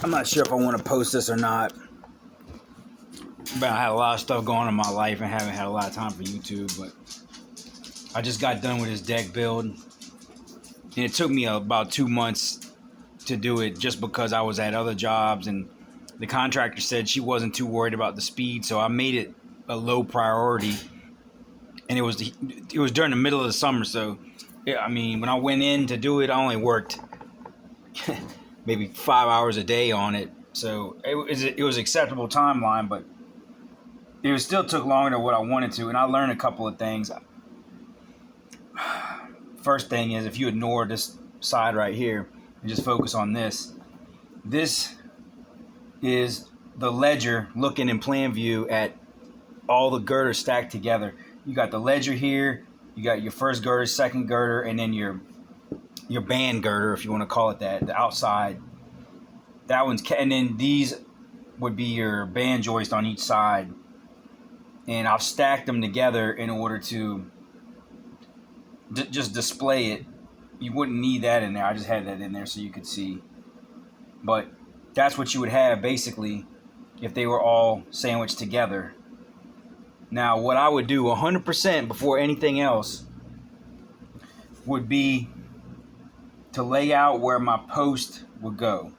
I'm not sure if I want to post this or not, but I had a lot of stuff going on in my life and haven't had a lot of time for YouTube. But I just got done with this deck build, and it took me about 2 months to do it just because I was at other jobs, and the contractor said she wasn't too worried about the speed, so I made it a low priority. And it was during the middle of the summer, so I mean, when I went in to do it, I only worked maybe 5 hours a day on it. So it was acceptable timeline, but it still took longer than what I wanted to. And I learned a couple of things. First thing is, if you ignore this side right here and just focus on this is the ledger looking in plan view at all the girders stacked together. You got the ledger here, you got your first girder, second girder, and then your band girder, if you want to call it that, the outside. That one's, and then these would be your band joist on each side. And I've stacked them together in order to just display it. You wouldn't need that in there. I just had that in there so you could see. But that's what you would have basically if they were all sandwiched together. Now, what I would do 100% before anything else would be to lay out where my post would go.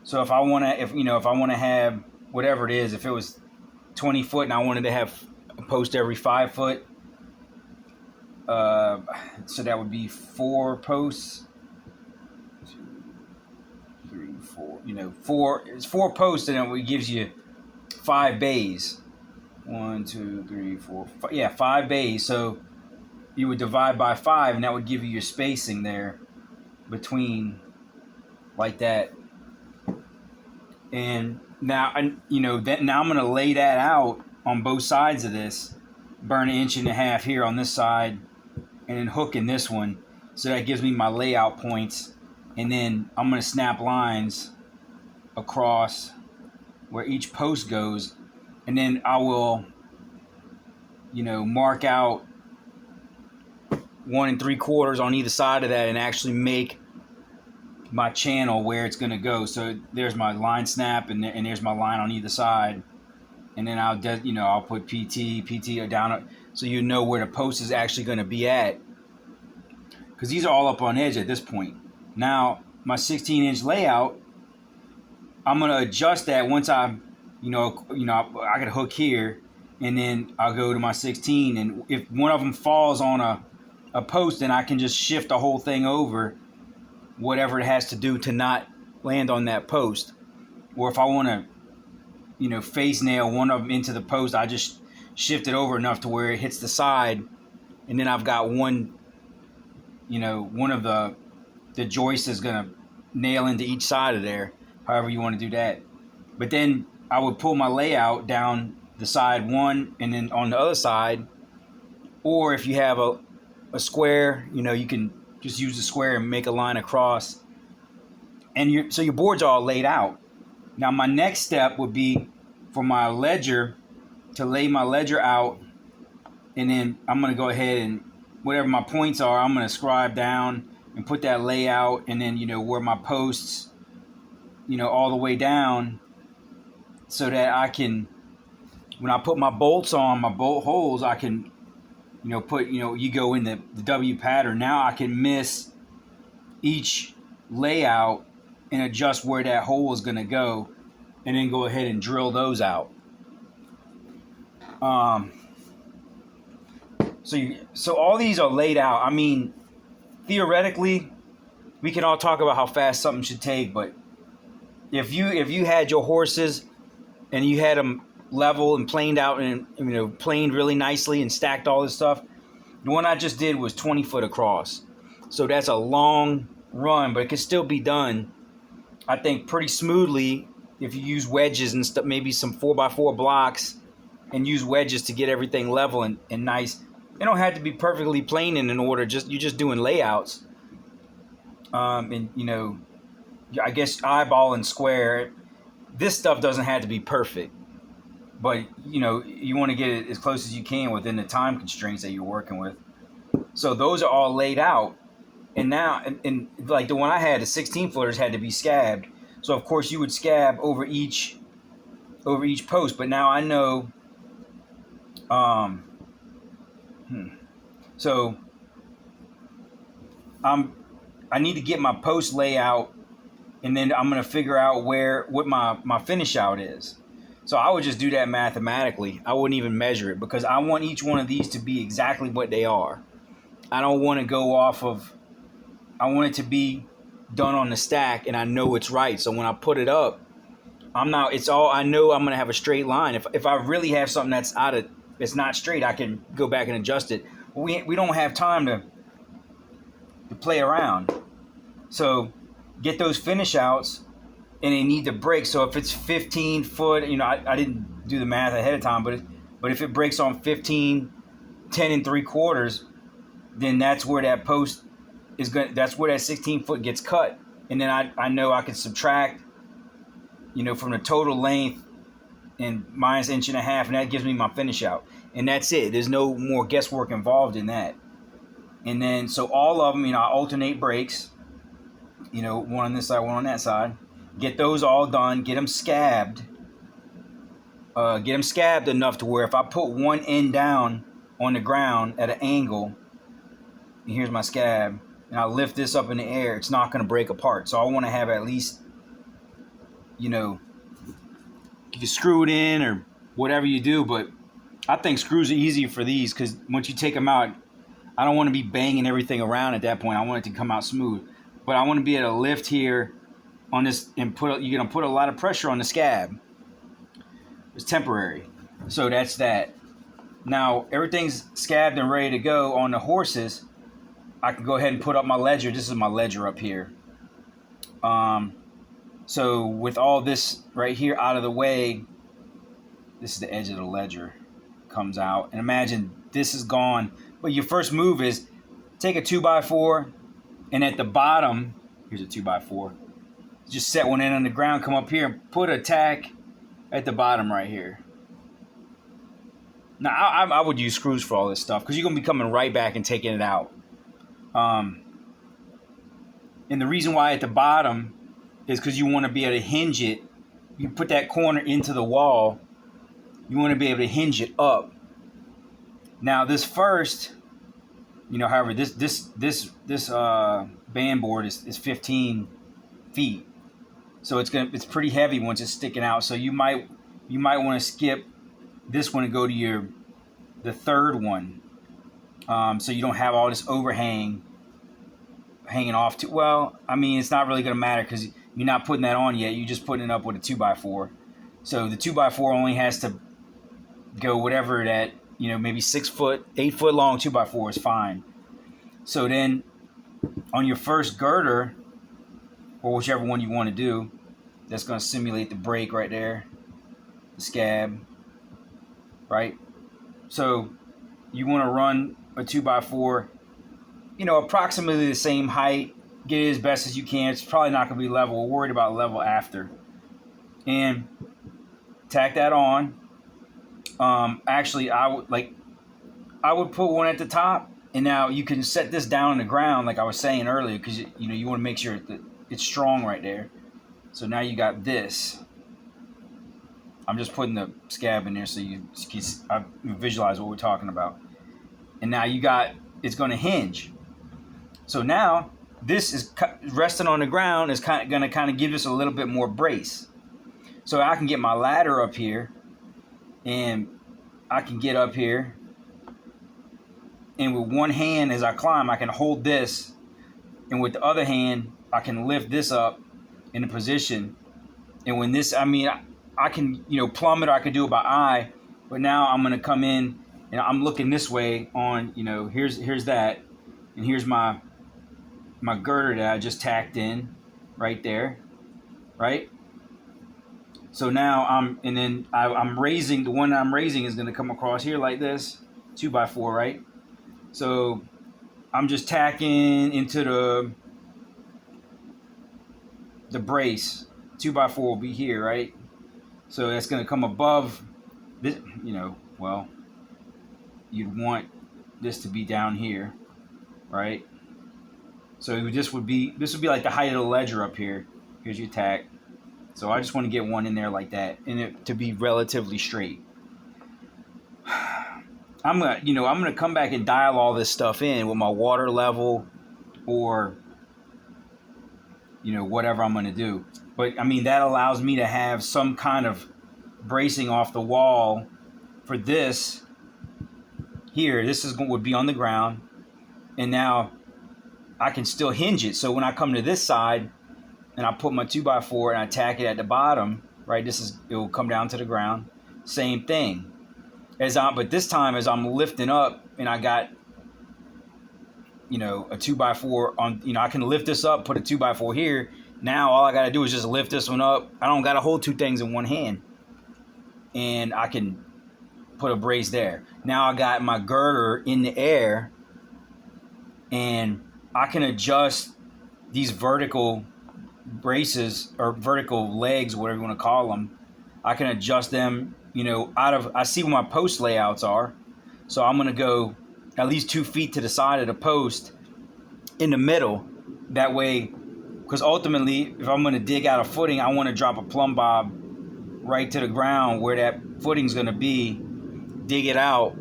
So if I want to have whatever it is, if it was 20 foot and I wanted to have a post every 5 foot, so that would be 4 posts. 2, 3, 4. It's 4 posts, and it gives you 5 bays. 1, 2, 3, 4, 5. Yeah, 5 bays. So you would divide by 5, and that would give you your spacing there between, like that. And now, now I'm going to lay that out on both sides of this, burn 1.5 inches here on this side, and then hook in this one. So that gives me my layout points. And then I'm going to snap lines across where each post goes. And then I will, mark out 1 3/4 on either side of that and actually make my channel where it's going to go. So there's my line snap, and there's my line on either side. And then I'll put PT down, so you know where the post is actually going to be at. Because these are all up on edge at this point. Now, my 16-inch layout, I'm going to adjust that once I could hook here, and then I'll go to my 16. And if one of them falls on a post, then I can just shift the whole thing over, whatever it has to do to not land on that post. Or if I want to, face nail one of them into the post, I just shift it over enough to where it hits the side, and then I've got one of the joists is going to nail into each side of there, however you want to do that. But then I would pull my layout down the side one, and then on the other side, or if you have a square, you can just use the square and make a line across. And so your board's all laid out. Now my next step would be for my ledger to lay my ledger out, and then I'm going to go ahead and whatever my points are, I'm going to scribe down and put that layout, and then where my posts, all the way down, so that I can, when I put my bolts on, my bolt holes, I can put, you go in the W pattern. Now I can miss each layout and adjust where that hole is going to go, and then go ahead and drill those out. So all these are laid out. I mean, theoretically, we can all talk about how fast something should take, but if you had your horses and you had them level and planed out and planed really nicely and stacked all this stuff, the one I just did was 20 foot across. So that's a long run, but it can still be done, I think, pretty smoothly if you use wedges and stuff, maybe some 4x4 blocks, and use wedges to get everything level and nice. They don't have to be perfectly plain and in order. You're just doing layouts. And I guess eyeball and square. This stuff doesn't have to be perfect, but you want to get it as close as you can within the time constraints that you're working with. So those are all laid out, and now and like the one I had, the 16 footers had to be scabbed. So of course you would scab over each post. But now I know. Um, so I need to get my post layout, and then I'm gonna figure out what my finish out is. So I would just do that mathematically. I wouldn't even measure it because I want each one of these to be exactly what they are. I don't want to go off of. I want it to be done on the stack, and I know it's right. So when I put it up, It's all I know. I'm gonna have a straight line. If I really have something it's not straight, I can go back and adjust it. We don't have time to play around. So get those finish outs, and they need to break. So if it's 15 foot, I didn't do the math ahead of time, but if it breaks on 15, 10 3/4, then that's where that post is going. That's where that 16 foot gets cut, and then I know I can subtract, from the total length and minus 1.5 inches, and that gives me my finish out, and that's it. There's no more guesswork involved in that. And then so all of them, I alternate breaks, one on this side, one on that side. Get those all done. Get them scabbed. Enough to where if I put one end down on the ground at an angle, and here's my scab, and I lift this up in the air, it's not going to break apart. So I want to have at least, you screw it in or whatever you do, but I think screws are easier for these because once you take them out, I don't want to be banging everything around at that point. I want it to come out smooth, but I want to be able to lift here on this and you're going to put a lot of pressure on the scab. It's temporary. So that's that. Now everything's scabbed and ready to go on the horses. I can go ahead and put up my ledger. This is my ledger up here. So with all this right here out of the way, this is the edge of the ledger, comes out. And imagine this is gone. But your first move is take a 2x4, and at the bottom, here's a 2x4. Just set one in on the ground, come up here and put a tack at the bottom right here. Now I would use screws for all this stuff because you're gonna be coming right back and taking it out. And the reason why at the bottom is because you want to be able to hinge it. You put that corner into the wall, you want to be able to hinge it up. Now this first, however, this band board is 15 feet, so it's pretty heavy once it's sticking out. So you might want to skip this one and go to the third one, so you don't have all this overhang hanging off to. Well, I mean, it's not really going to matter because you're not putting that on yet. You're just putting it up with a 2x4. So the 2x4 only has to go whatever that, maybe 6 foot, 8 foot long 2x4 is fine. So then on your first girder, or whichever one you want to do, that's going to simulate the break right there, the scab, right? So you want to run a 2x4, approximately the same height. Get it as best as you can. It's probably not going to be level. We're worried about level after. And tack that on. Actually, I would put one at the top, and now you can set this down on the ground like I was saying earlier because you want to make sure that it's strong right there. So now you got this. I'm just putting the scab in there so you visualize what we're talking about. And now it's going to hinge. So now this is resting on the ground is going to give us a little bit more brace. So I can get my ladder up here, and I can get up here, and with one hand as I climb, I can hold this, and with the other hand, I can lift this up in a position. And when this, I can, plumb it, or I can do it by eye, but now I'm going to come in, and I'm looking this way on, here's that, and here's my girder that I just tacked in right there, right? So now I'm raising, the one I'm raising is going to come across here like this, 2x4, right? So I'm just tacking into the brace. 2x4 will be here, right? So that's going to come above this, well, you'd want this to be down here, right? So this would be like the height of the ledger up here. Here's your tack. So I just want to get one in there like that, and it to be relatively straight. I'm gonna come back and dial all this stuff in with my water level, or whatever I'm gonna do. But I mean, that allows me to have some kind of bracing off the wall for this here. This would be on the ground, and now I can still hinge it. So when I come to this side and I put my 2x4 and I tack it at the bottom, right? It will come down to the ground. Same thing. But this time as I'm lifting up and I got, a 2x4 on, I can lift this up, put a 2x4 here. Now all I got to do is just lift this one up. I don't got to hold two things in one hand. And I can put a brace there. Now I got my girder in the air, and I can adjust these vertical braces or vertical legs, whatever you want to call them. I can adjust them, I see where my post layouts are. So I'm going to go at least 2 feet to the side of the post in the middle. That way, because ultimately, if I'm going to dig out a footing, I want to drop a plumb bob right to the ground where that footing's going to be, dig it out,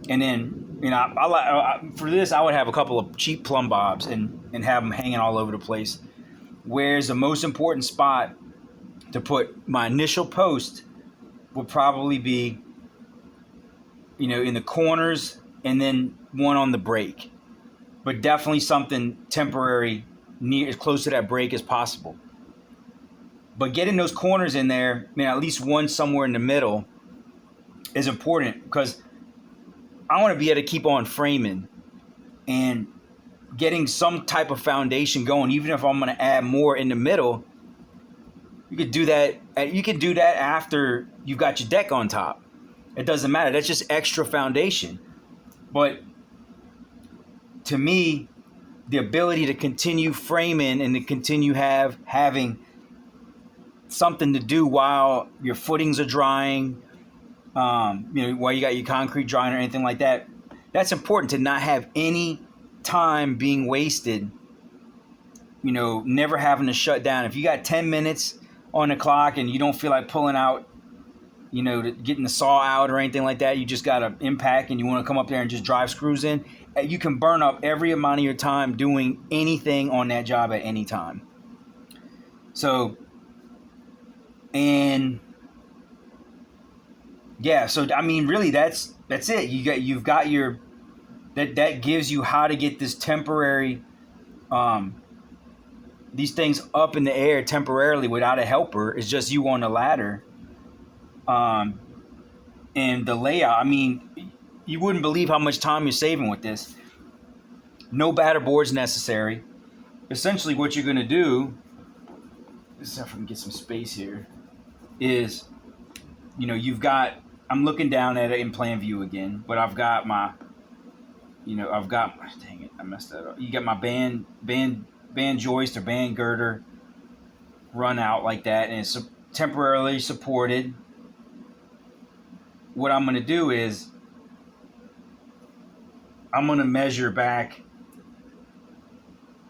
and then, for this, I would have a couple of cheap plumb bobs and have them hanging all over the place. Whereas the most important spot to put my initial post would probably be, in the corners, and then one on the break. But definitely something temporary, near as close to that break as possible. But getting those corners in there, at least one somewhere in the middle, is important, because I want to be able to keep on framing and getting some type of foundation going. Even if I'm going to add more in the middle, you could do that. You could do that after you've got your deck on top. It doesn't matter. That's just extra foundation. But to me, the ability to continue framing and to continue having something to do while your footings are drying, while you got your concrete drying or anything like that, that's important, to not have any time being wasted, never having to shut down. If you got 10 minutes on the clock and you don't feel like pulling out, getting the saw out or anything like that, you just got to impact and you want to come up there and just drive screws in, you can burn up every amount of your time doing anything on that job at any time. So, and yeah, so I mean, really, that's it. You've got your that gives you how to get this temporary, these things up in the air temporarily without a helper. It's just you on the ladder, and the layout. I mean, you wouldn't believe how much time you're saving with this. No batter boards necessary. Essentially, what you're gonna do, let's see if I can get some space here, is, you've got. I'm looking down at it in plan view again, but I've got my, dang it, I messed that up. You got my band joist or band girder run out like that, and it's temporarily supported. What I'm going to do is I'm going to measure back,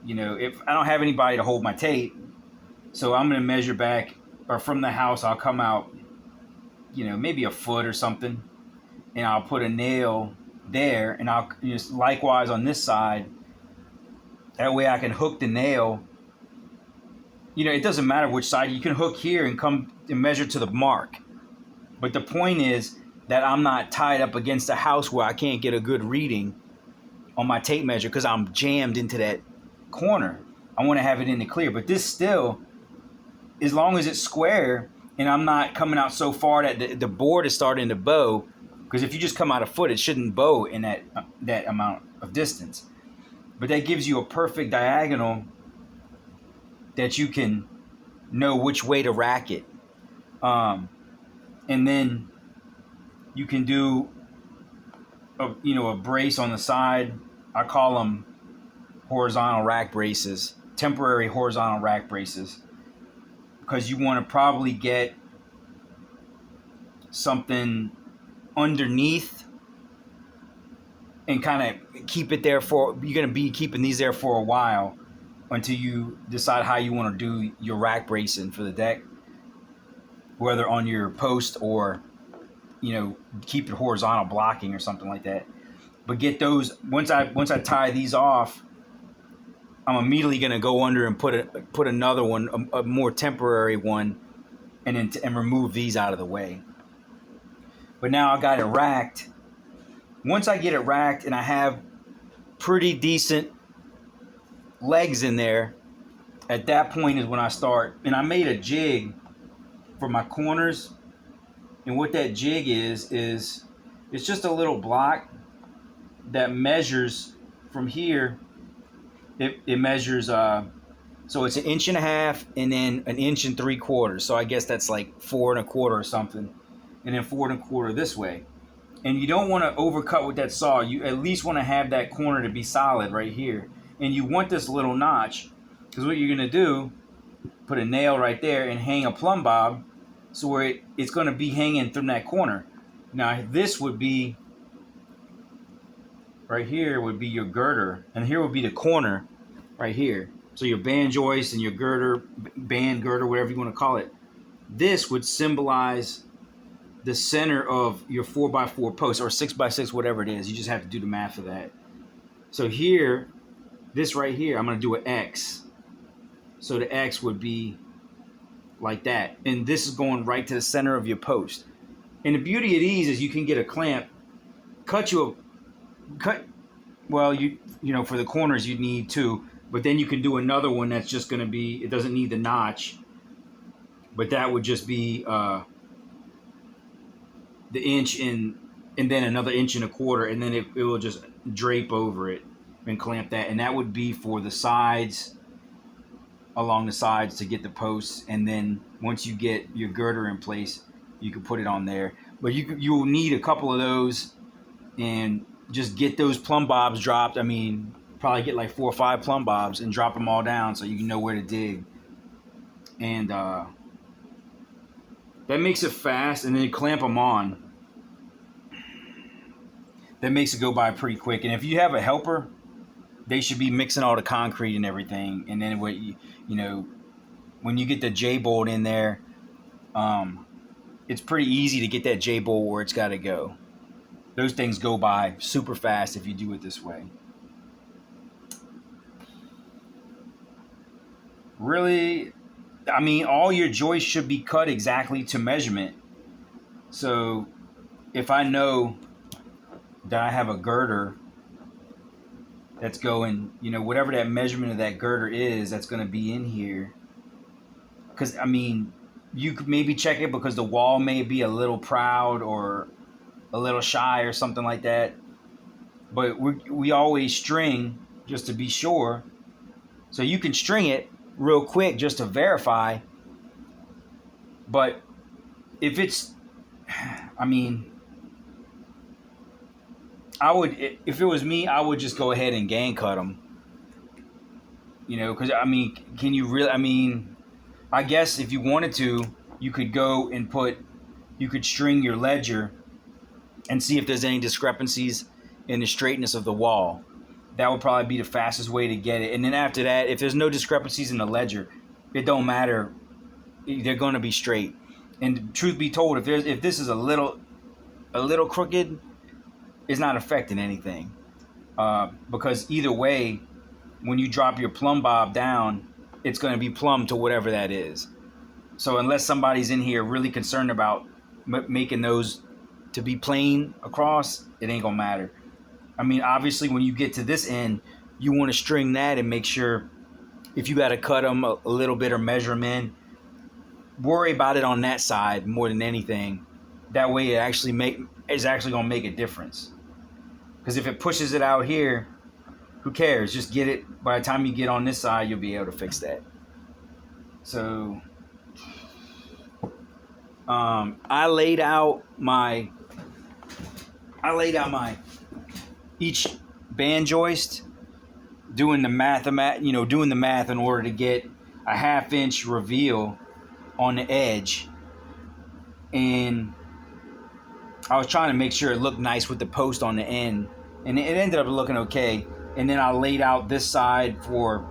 if I don't have anybody to hold my tape, so I'm going to measure back, or from the house, I'll come out, maybe a foot or something, and I'll put a nail there, and I'll just likewise on this side. That way I can hook the nail. It doesn't matter which side. You can hook here and come and measure to the mark. But the point is that I'm not tied up against a house where I can't get a good reading on my tape measure because I'm jammed into that corner. I want to have it in the clear. But this still, as long as it's square and I'm not coming out so far that the board is starting to bow, because if you just come out a foot, it shouldn't bow in that amount of distance. But that gives you a perfect diagonal that you can know which way to rack it. And then you can do a brace on the side. I call them horizontal rack braces, temporary horizontal rack braces, because you want to probably get something underneath and kind of keep it there you're going to be keeping these there for a while. until you decide how you want to do your rack bracing for the deck, whether on your post or, keep it horizontal blocking or something like that. But get those, once I tie these off, I'm immediately going to go under and put another one, a more temporary one, and remove these out of the way. But now I got it racked. Once I get it racked and I have pretty decent legs in there, at that point is when I start. And I made a jig for my corners. And what that jig is it's just a little block that measures from here. It measures, so it's 1.5 inches and then 1 3/4 inches. So I guess that's like 4 1/4 or something. And then 4 1/4 this way. And you don't want to overcut with that saw. You at least want to have that corner to be solid right here. And you want this little notch, because what you're going to do, put a nail right there and hang a plumb bob so where it's going to be hanging from that corner. Now this would be, right here would be your girder, and here would be the corner right here. So your band joist and your girder, band girder, whatever you want to call it. This would symbolize the center of your 4x4 post, or 6x6, whatever it is. You just have to do the math for that. So here, this right here, I'm going to do an X. So the X would be like that. And this is going right to the center of your post. And the beauty of these is you can get a clamp, well, you know, for the corners you'd need 2, but then you can do another one that's just going to be, it doesn't need the notch, but that would just be the inch and then another 1 1/4 inches, and then it will just drape over it and clamp that. And that would be for the sides, along the sides to get the posts. And then once you get your girder in place, you can put it on there. But you will need a couple of those, and just get those plumb bobs dropped. I mean, probably get like 4 or 5 plumb bobs and drop them all down so you can know where to dig. And that makes it fast. And then clamp them on. That makes it go by pretty quick. And if you have a helper, they should be mixing all the concrete and everything. And then when you get the J-bolt in there, it's pretty easy to get that J-bolt where it's got to go. Those things go by super fast if you do it this way. Really, I mean, all your joists should be cut exactly to measurement. So if I know that I have a girder that's going, whatever that measurement of that girder is, that's going to be in here. Because, I mean, you could maybe check it because the wall may be a little proud or a little shy or something like that. But we always string just to be sure. So you can string it real quick just to verify. But if it's, I mean, if it was me, I would just go ahead and gang cut them. Because, I mean, can you really, I mean, I guess if you wanted to, you could go and you could string your ledger and see if there's any discrepancies in the straightness of the wall. That would probably be the fastest way to get it. And then after that, if there's no discrepancies in the ledger, it don't matter. They're going to be straight. And truth be told, if this is a little crooked, it's not affecting anything. Because either way, when you drop your plumb bob down, it's going to be plumb to whatever that is. So unless somebody's in here really concerned about making those to be plain across, it ain't going to matter. I mean, obviously, when you get to this end, you want to string that and make sure if you got to cut them a little bit or measure them in, worry about it on that side more than anything. That way it's actually going to make a difference. Because if it pushes it out here, who cares? Just get it. By the time you get on this side, you'll be able to fix that. So I laid out my each band joist, doing the math in order to get a 1/2 inch reveal on the edge. And I was trying to make sure it looked nice with the post on the end, and it ended up looking okay. And then I laid out this side for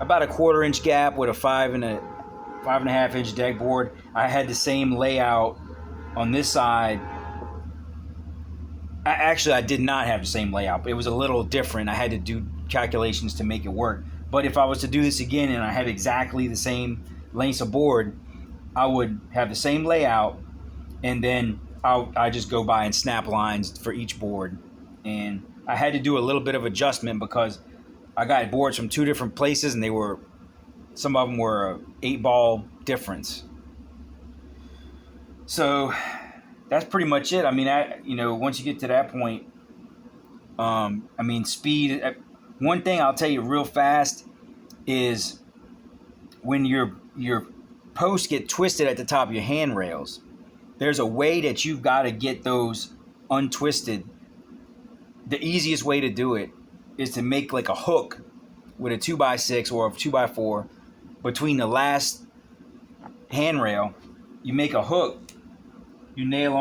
about a 1/4 inch gap with a 5.5 inch deck board. I had the same layout on this side. I did not have the same layout. It was a little different. I had to do calculations to make it work. But if I was to do this again and I had exactly the same lengths of board, I would have the same layout, and then I just go by and snap lines for each board. And I had to do a little bit of adjustment because I got boards from 2 different places, and some of them were a 8-ball difference. So that's pretty much it. I mean, once you get to that point, speed. One thing I'll tell you real fast is when your posts get twisted at the top of your handrails, there's a way that you've got to get those untwisted. The easiest way to do it is to make like a hook with a 2x6 or a 2x4 between the last handrail. You make a hook. You nail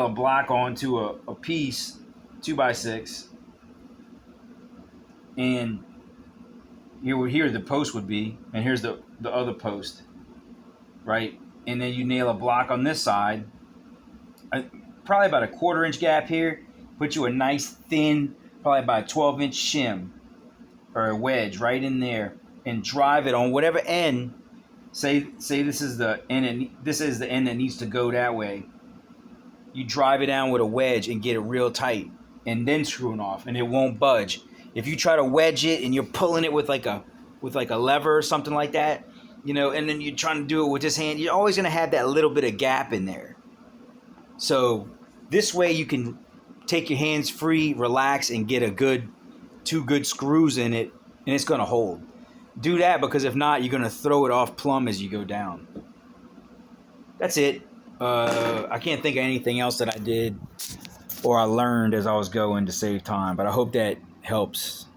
a block onto a piece, 2x6, and here the post would be, and here's the other post, right? And then you nail a block on this side, probably about a 1/4 inch gap here. Put you a nice thin, probably about a 12-inch shim or a wedge right in there, and drive it on whatever end. Say this is the end. This is the end that needs to go that way. You drive it down with a wedge and get it real tight, and then screw it off, and it won't budge. If you try to wedge it and you're pulling it with like a lever or something like that, and then you're trying to do it with this hand, you're always going to have that little bit of gap in there. So this way you can take your hands free, relax, and get 2 good screws in it, and it's going to hold. Do that, because if not, you're going to throw it off plumb as you go down. That's it. I can't think of anything else that I did or I learned as I was going to save time, but I hope that helps.